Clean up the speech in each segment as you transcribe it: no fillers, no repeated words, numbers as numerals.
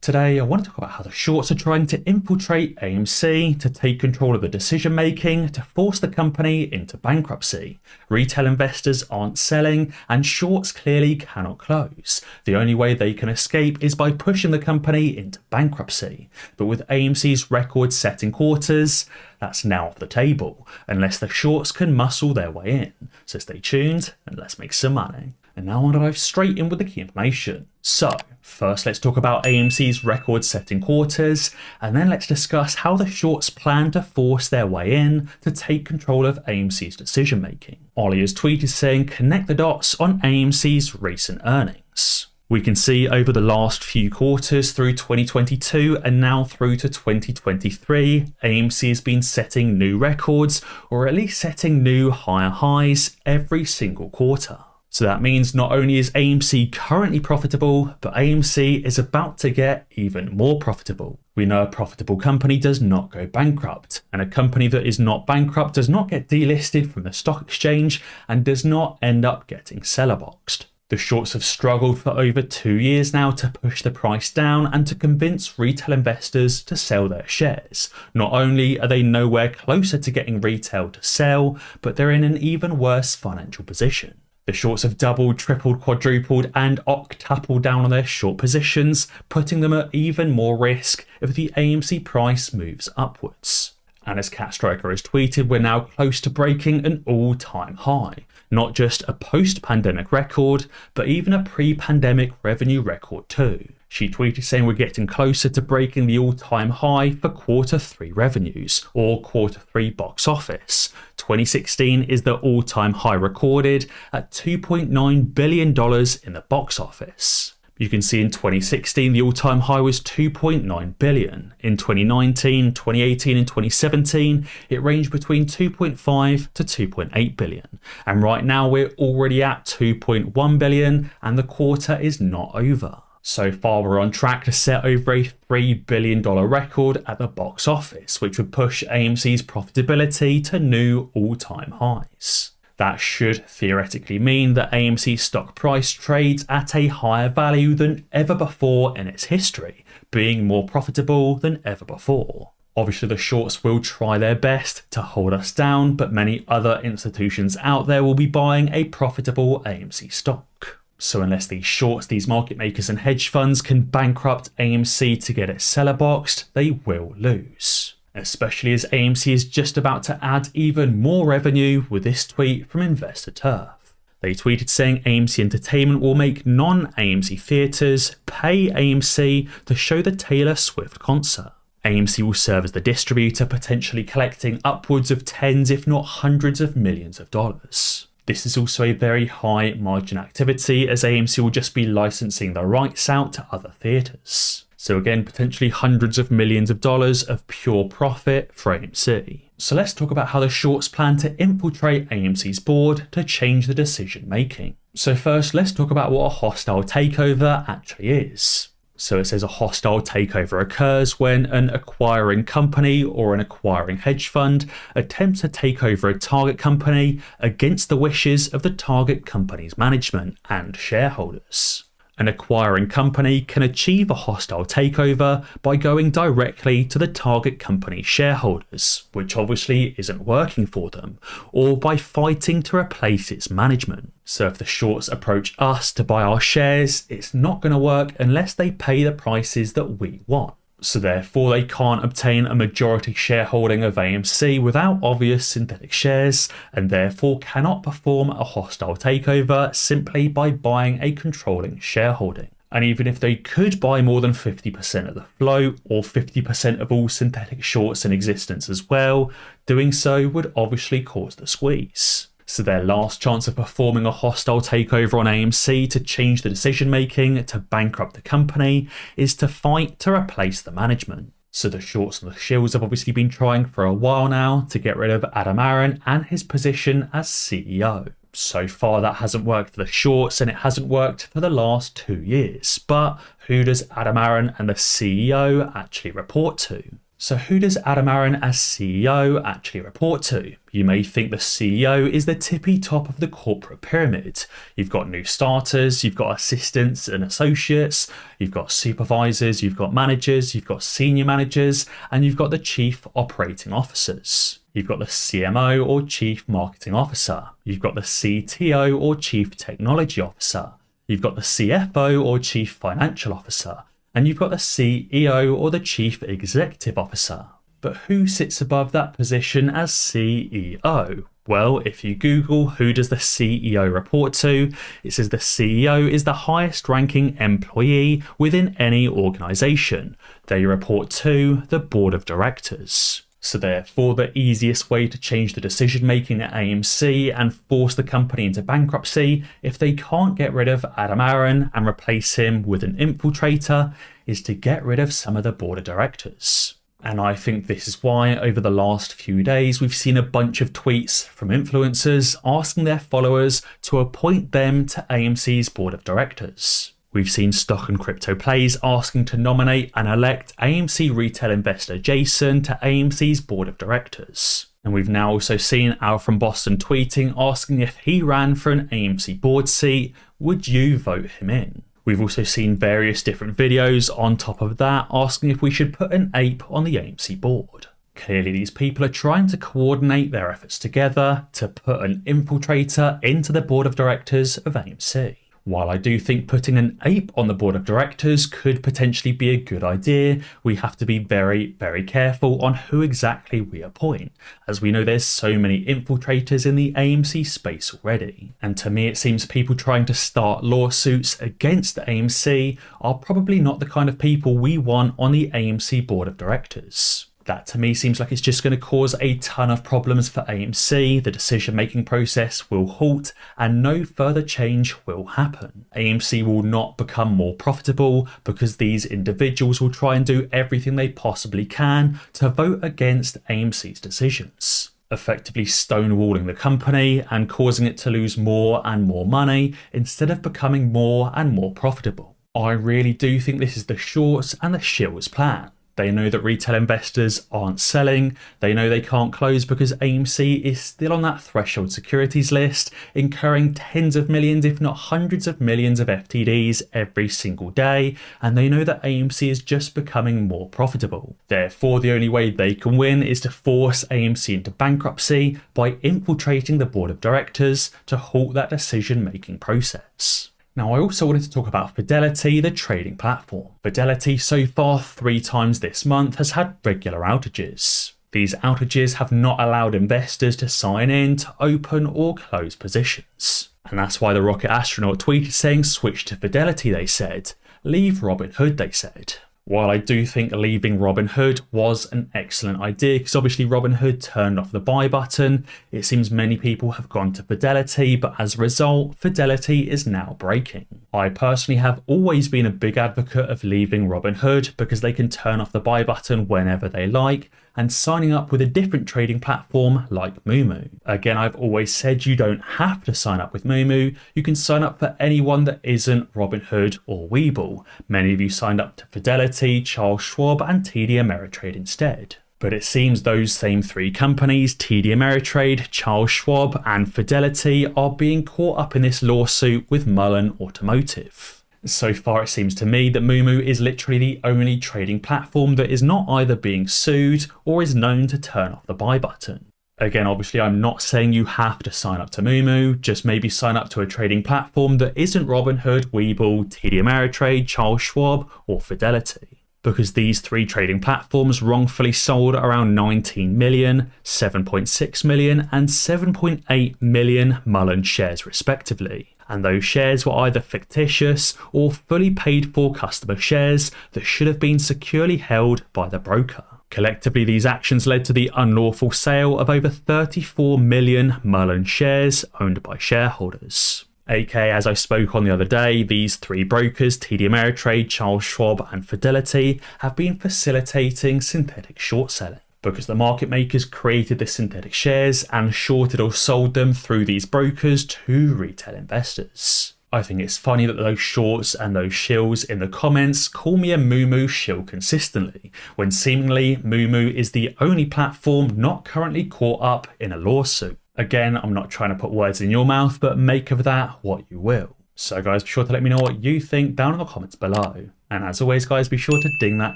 Today, I want to talk about how the shorts are trying to infiltrate AMC to take control of the decision making to force the company into bankruptcy. Retail investors aren't selling and shorts clearly cannot close. The only way they can escape is by pushing the company into bankruptcy. But with AMC's record-setting quarters, that's now off the table, unless the shorts can muscle their way in. So stay tuned and let's make some money. And now I want to dive straight in with the key information. So, first let's talk about AMC's record-setting quarters, and then let's discuss how the shorts plan to force their way in to take control of AMC's decision-making. Ollie has tweeted saying, connect the dots on AMC's recent earnings. We can see over the last few quarters through 2022 and now through to 2023, AMC has been setting new records, or at least setting new higher highs every single quarter. So that means not only is AMC currently profitable, but AMC is about to get even more profitable. We know a profitable company does not go bankrupt, and a company that is not bankrupt does not get delisted from the stock exchange and does not end up getting seller boxed. The shorts have struggled for over 2 years now to push the price down and to convince retail investors to sell their shares. Not only are they nowhere closer to getting retail to sell, but they're in an even worse financial position. The shorts have doubled, tripled, quadrupled and octupled down on their short positions, putting them at even more risk if the AMC price moves upwards. And as Cat Striker has tweeted, we're now close to breaking an all-time high. Not just a post-pandemic record, but even a pre-pandemic revenue record too. She tweeted saying we're getting closer to breaking the all-time high for Q3 revenues, or Q3 box office. 2016 is the all-time high recorded at $2.9 billion in the box office. You can see in 2016 the all-time high was $2.9 billion. In 2019, 2018 and 2017 it ranged between $2.5 to $2.8 billion. And right now we're already at $2.1 billion and the quarter is not over. So far we're on track to set over a $3 billion record at the box office, which would push AMC's profitability to new all-time highs. That should theoretically mean that AMC's stock price trades at a higher value than ever before in its history, being more profitable than ever before. Obviously the shorts will try their best to hold us down, but many other institutions out there will be buying a profitable AMC stock. So unless these shorts, these market makers and hedge funds can bankrupt AMC to get it seller boxed, they will lose. Especially as AMC is just about to add even more revenue with this tweet from Investor Turf. They tweeted saying AMC Entertainment will make non-AMC theatres pay AMC to show the Taylor Swift concert. AMC will serve as the distributor, potentially collecting upwards of tens if not hundreds of millions of dollars. This is also a very high margin activity as AMC will just be licensing the rights out to other theatres. So again, potentially hundreds of millions of dollars of pure profit for AMC. So let's talk about how the shorts plan to infiltrate AMC's board to change the decision making. So first, let's talk about what a hostile takeover actually is. So it says a hostile takeover occurs when an acquiring company or an acquiring hedge fund attempts to take over a target company against the wishes of the target company's management and shareholders. An acquiring company can achieve a hostile takeover by going directly to the target company's shareholders, which obviously isn't working for them, or by fighting to replace its management. So if the shorts approach us to buy our shares, it's not going to work unless they pay the prices that we want. So therefore they can't obtain a majority shareholding of AMC without obvious synthetic shares, and therefore cannot perform a hostile takeover simply by buying a controlling shareholding. And even if they could buy more than 50% of the float or 50% of all synthetic shorts in existence as well, doing so would obviously cause the squeeze. So their last chance of performing a hostile takeover on AMC to change the decision making to bankrupt the company is to fight to replace the management. So the shorts and the shills have obviously been trying for a while now to get rid of Adam Aron and his position as CEO. So far that hasn't worked for the shorts and it hasn't worked for the last 2 years. But who does Adam Aron and the CEO actually report to? So who does Adam Aron as CEO actually report to? You may think the CEO is the tippy top of the corporate pyramid. You've got new starters, you've got assistants and associates, you've got supervisors, you've got managers, you've got senior managers, and you've got the chief operating officers. You've got the CMO or chief marketing officer. You've got the CTO or chief technology officer. You've got the CFO or chief financial officer. And you've got the CEO or the chief executive officer. But who sits above that position as CEO? Well, if you Google who does the CEO report to, it says the CEO is the highest ranking employee within any organization. They report to the board of directors. So therefore, the easiest way to change the decision making at AMC and force the company into bankruptcy, if they can't get rid of Adam Aron and replace him with an infiltrator, is to get rid of some of the board of directors. And I think this is why over the last few days we've seen a bunch of tweets from influencers asking their followers to appoint them to AMC's board of directors. We've seen stock and crypto plays asking to nominate and elect AMC retail investor Jason to AMC's board of directors. And we've now also seen Al from Boston tweeting asking if he ran for an AMC board seat, would you vote him in? We've also seen various different videos on top of that asking if we should put an ape on the AMC board. Clearly these people are trying to coordinate their efforts together to put an infiltrator into the board of directors of AMC. While I do think putting an ape on the board of directors could potentially be a good idea, we have to be very, very careful on who exactly we appoint, as we know there's so many infiltrators in the AMC space already. And to me it seems people trying to start lawsuits against AMC are probably not the kind of people we want on the AMC board of directors. That to me seems like it's just going to cause a ton of problems for AMC, the decision-making process will halt and no further change will happen. AMC will not become more profitable because these individuals will try and do everything they possibly can to vote against AMC's decisions, effectively stonewalling the company and causing it to lose more and more money instead of becoming more and more profitable. I really do think this is the shorts and the shills plan. They know that retail investors aren't selling. They know they can't close because AMC is still on that threshold securities list, incurring tens of millions, if not hundreds of millions of FTDs every single day. And they know that AMC is just becoming more profitable. Therefore, the only way they can win is to force AMC into bankruptcy by infiltrating the board of directors to halt that decision-making process. Now, I also wanted to talk about Fidelity, the trading platform. Fidelity so far 3 times this month has had regular outages. These outages have not allowed investors to sign in to open or close positions. And that's why the rocket astronaut tweeted saying switch to Fidelity, they said. Leave Robinhood, they said. While I do think leaving Robinhood was an excellent idea because obviously Robinhood turned off the buy button, it seems many people have gone to Fidelity, but as a result, Fidelity is now breaking. I personally have always been a big advocate of leaving Robinhood because they can turn off the buy button whenever they like and signing up with a different trading platform like Moomoo. Again, I've always said you don't have to sign up with Moomoo. You can sign up for anyone that isn't Robinhood or Webull. Many of you signed up to Fidelity, Charles Schwab and TD Ameritrade instead. But it seems those same 3 companies, TD Ameritrade, Charles Schwab and Fidelity, are being caught up in this lawsuit with Mullen Automotive. So far it seems to me that Moomoo is literally the only trading platform that is not either being sued or is known to turn off the buy button. Again, obviously I'm not saying you have to sign up to Moomoo, just maybe sign up to a trading platform that isn't Robinhood, Webull, TD Ameritrade, Charles Schwab or Fidelity. Because these 3 trading platforms wrongfully sold around 19 million, 7.6 million and 7.8 million Mullen shares respectively. And those shares were either fictitious or fully paid for customer shares that should have been securely held by the broker. Collectively, these actions led to the unlawful sale of over 34 million Mullen shares owned by shareholders. aka, as I spoke on the other day, these 3 brokers, TD Ameritrade, Charles Schwab and Fidelity, have been facilitating synthetic short selling, because the market makers created the synthetic shares and shorted or sold them through these brokers to retail investors. I think it's funny that those shorts and those shills in the comments call me a moo shill consistently, when seemingly moo is the only platform not currently caught up in a lawsuit. Again, I'm not trying to put words in your mouth, but make of that what you will. So guys, be sure to let me know what you think down in the comments below. And as always guys, be sure to ding that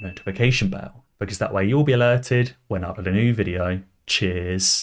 notification bell, because that way you'll be alerted when I upload a new video. Cheers.